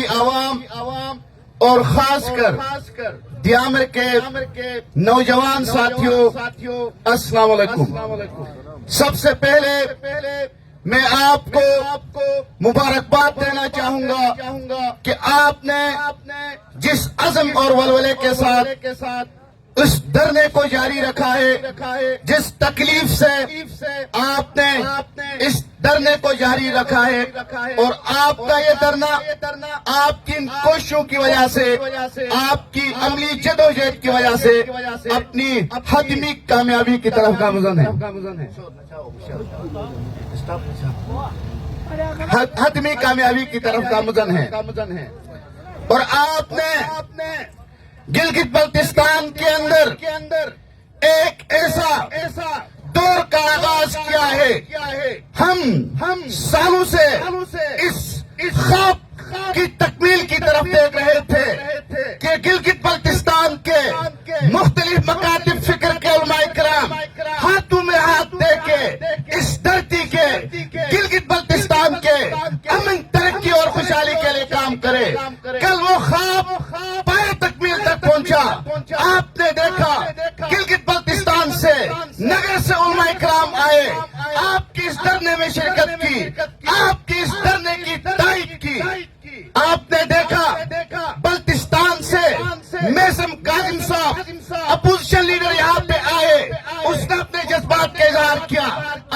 کی عوام اور خاص کر دیامر کے نوجوان ساتھیوں، السلام علیکم۔ سب سے پہلے میں آپ کو مبارکباد دینا چاہوں گا کہ آپ نے جس عزم اور ولولے کے ساتھ اس دھرنے کو جاری رکھا ہے، جس تکلیف سے آپ نے اس دھرنے کو جاری رکھا ہے، اور آپ کا یہ دھرنا آپ کی ان کوششوں کی وجہ سے، آپ کی عملی جدوجہد کی وجہ سے اپنی حتمی کامیابی کی طرف گامزن ہے، حتمی کامیابی کی طرف گامزن ہے۔ اور آپ نے گلگت بلتستان کے اندر ایک ایسا دور کا آغاز کیا ہے۔ ہم سالوں سے اس خواب کی تکمیل کی طرف دیکھ رہے تھے کہ گلگت بلتستان کے مختلف مکاتب فکر کے علماء کرام ہاتھوں میں ہاتھ دے کے اس دھرتی کے گلگت بلتستان کے امن، ترقی اور خوشحالی کے لیے کام کرے۔ کل وہ خواب پائے تکمیل تک پہنچا۔ آپ نے دیکھا گلگت بلتستان سے، نگر سے علماء کرام آئے، آپ کی اس دھرنے میں شرکت کی، آپ کی اس دھرنے کی تائید کی۔ آپ نے دیکھا بلتستان سے میسم کاظم صاحب اپوزیشن لیڈر یہاں پہ آئے، اس نے اپنے جذبات کا اظہار کیا۔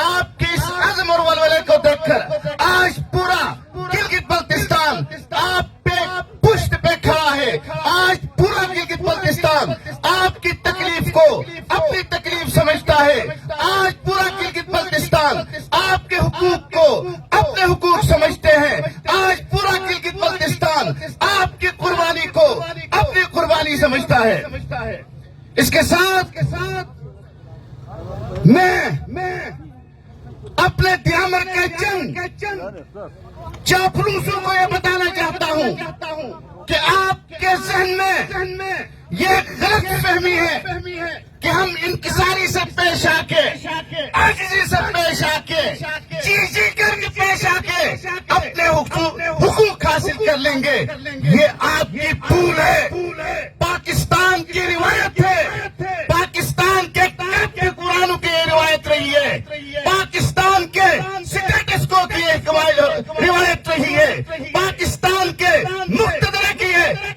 آپ کی اس عزم اور ولولے کو دیکھ کر آج پورا گلگت بلتستان آپ پہ پشت پہ کھڑا ہے۔ آج پورا گلگت بلتستان آپ کی تکلیف کو اپنی تکلیف سمجھتا ہے۔ آج پورا گلگت بلتستان آپ کے حقوق کو اپنے حقوق سمجھتے ہیں۔ آج پورا گلگت بلتستان آپ کی قربانی کو اپنی قربانی سمجھتا ہے۔ اس کے ساتھ میں اپنے دیامر کے چند چاپلوسوں کو یہ بتانا چاہتا ہوں کہ آپ کے ذہن میں یہ غلط فہمی ہے کہ ہم انکساری سے پیش آ کے، عاجزی سے پیش آ کے، جی کر کے پیش آ کے اپنے حقوق حاصل کر لیں گے۔ یہ آپ کی بھول ہے۔ پاکستان کی روایت ہے، پاکستان کے قرآن کی روایت رہی ہے، پاکستان کے سٹیٹس کو کی روایت رہی ہے، پاکستان کے مقتدر کی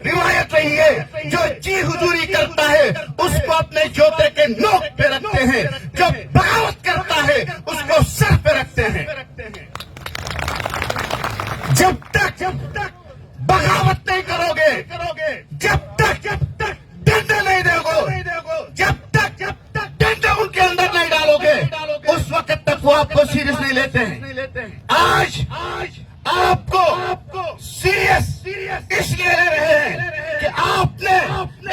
روایت رہی ہے۔ جو جی حضوری کرتا ہے اس کو اپنے جوتے کے نوک پہ رکھتے ہیں، جو بغاوت کرتا ہے اس کو سر پہ رکھتے ہیں۔ جب تک بغاوت نہیں کرو گے، جب تک ڈنڈے نہیں دو گے، جب تک ڈنڈے ان کے اندر نہیں ڈالو گے، اس وقت تک وہ آپ کو سیریس نہیں لیتے ہیں۔ آج آپ کو سیریس اس لیے لے رہے ہیں کہ آپ نے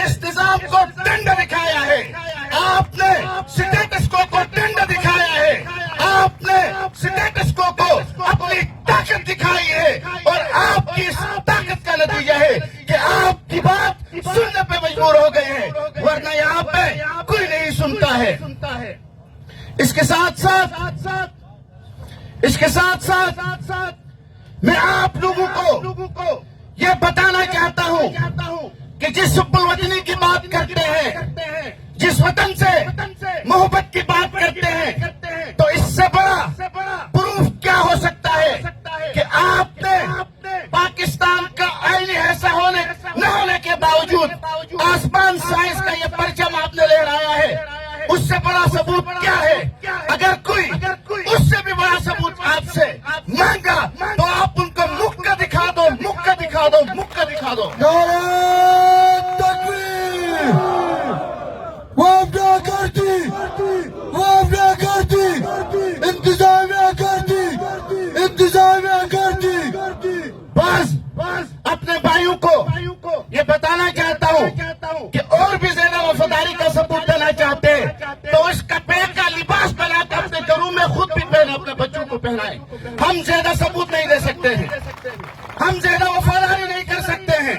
اس نظام کو ڈنڈا دکھایا ہے، آپ نے سٹیٹس کو ڈنڈا دکھایا ہے، آپ نے سٹیٹس کو اپنی طاقت دکھائی ہے، اور آپ کی اس طاقت کا نتیجہ ہے کہ آپ کی بات سننے پہ مجبور ہو گئے ہیں، ورنہ یہاں پہ کوئی نہیں سنتا ہے۔ اس کے ساتھ میں آپ لوگوں کو یہ بتانا چاہتا ہوں کہ جس حب الوطنی کی بات کرتے ہیں، جس وطن سے محبت کی بات کرتے ہیں، تو اس سے بڑا پروف کیا ہو سکتا ہے کہ آپ نے پاکستان کا آئینی ایسا نہ ہونے کے باوجود آسمان سائنس کا یہ پرچم آپ نے لہرایا ہے۔ اس سے بڑا ثبوت کیا ہے؟ اگر کوئی اس سے بھی بڑا ثبوت آپ سے مانگا تو آپ ان کو مکہ دکھا دو، مکہ دکھا دو، مکہ دکھا دو۔ بس اپنے بھائیوں کو یہ بتانا چاہتا ہوں کہ اور بھی زیادہ وفاداری کا ثبوت دینا چاہتے ہیں تو اس کپڑے کا لباس بنا کر اپنے گھروں میں خود بھی پہنے، اپنے بچوں کو پہنائیں۔ ہم زیادہ ثبوت نہیں دے سکتے ہیں، ہم زیادہ وفاداری نہیں کر سکتے ہیں۔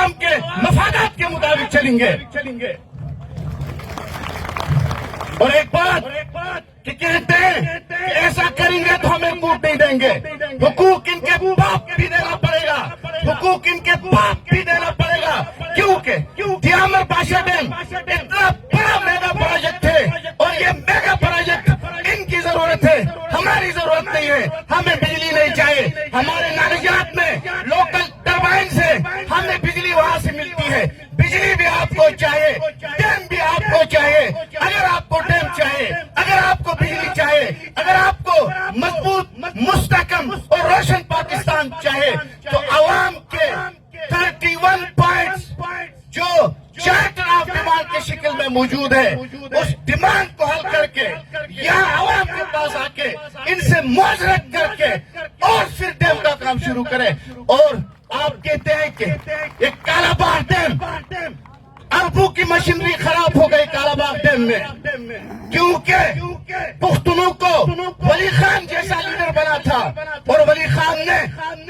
عوام کے مفادات کے مطابق چلیں گے. اور ایک بات کہ کہتے ہیں کہ ایسا کریں گے تو ہمیں ووٹ نہیں دیں گے. حقوق ان کے باپ بھی دینا پڑے گا, حقوق ان کے باپ بھی دینا پڑے گا. کیونکہ دیامر پاشا ڈیم اتنا بڑا میگا پروجیکٹ ہے, اور یہ میگا پروجیکٹ ان کی ضرورت ہے, ہماری ضرورت نہیں ہے. ہمیں بجلی نہیں چاہیے. ہمارے نالجات میں لوکل ٹربائن سے ہمیں بجلی وہاں سے ملتی ہے. بجلی بھی آپ کو چاہیے, ڈیم بھی آپ کو چاہیے. اگر آپ کو ڈیم چاہیے, اگر آپ کو بجلی چاہیے, اگر آپ کو مضبوط, مستحکم اور روشن پاکستان چاہیے, تو عوام کے 31 پوائنٹس جو چارٹر آف ڈیمانڈ کی شکل میں موجود ہے, اس ڈیمانڈ کو حل کر کے یہاں عوام کے پاس آ کے ان سے معذرت کر کے اور پھر ڈیم کا کام شروع کرے. اور آپ کہتے ہیں کہ یہ کالا باغ ڈیم, اربوں کی مشینری خراب ہو گئی کالا باغ ڈیم میں, کیونکہ پختونوں کو ولی خان جیسا لیڈر بنا تھا, اور ولی خان نے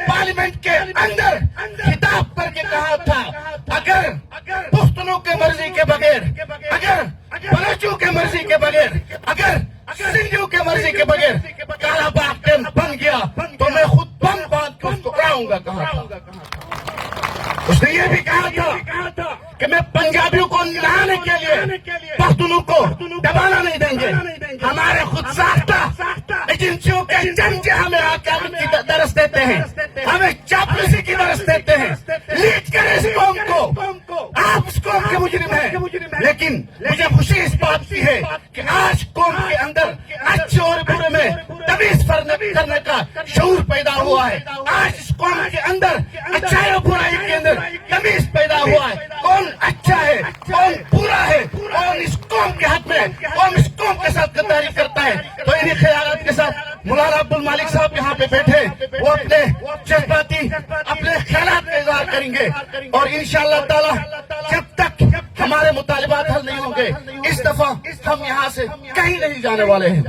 پارلیمنٹ کے اندر خطاب کر کے کہا تھا اگر پختونوں کے مرضی کے بغیر, اگر بلوچوں کے مرضی کے بغیر, اگر سندھیوں کے مرضی کے بغیر کالا باغ ڈیم بن گیا تو میں خود بم باندھ کے اس کو اڑاؤں گا. کہا تھا اس نے, یہ بھی کہا تھا کہ میں پنجابیوں کو نہانے کے لیے پختونوں کو دبانا نہیں دیں گے. ہمارے خود ساختہ ایجنسیوں کے چمچے ہمیں آ کے کی درس دیتے ہیں, ہمیں چاپلوسی کی درس دیتے ہیں. لیڈ کرے اس قوم کو, آپ اس قوم کے مجرم ہیں. لیکن مجھے خوشی اس بات کی ہے کہ آج قوم کے اندر اچھے اور برے میں تمیز کرنے کا شعور پیدا ہوا ہے. آج اس قوم کے اندر اچھائی اور برائی کے اندر تمیز پیدا ہوا ہے. کون اچھا ہے, کون برا ہے, کون اس قوم کے حق میں, کون اس قوم کے ساتھ غداری کرتا ہے. تو انہی خیالات کے ساتھ مولانا عبد المالک صاحب یہاں پہ بیٹھے, وہ اپنے جذباتی اپنے خیالات کا اظہار کریں گے, اور انشاءاللہ تعالی جب تک ہمارے مطالبات حل نہیں ہوں گے اس دفعہ ہم یہاں سے کہیں نہیں جانے والے ہیں.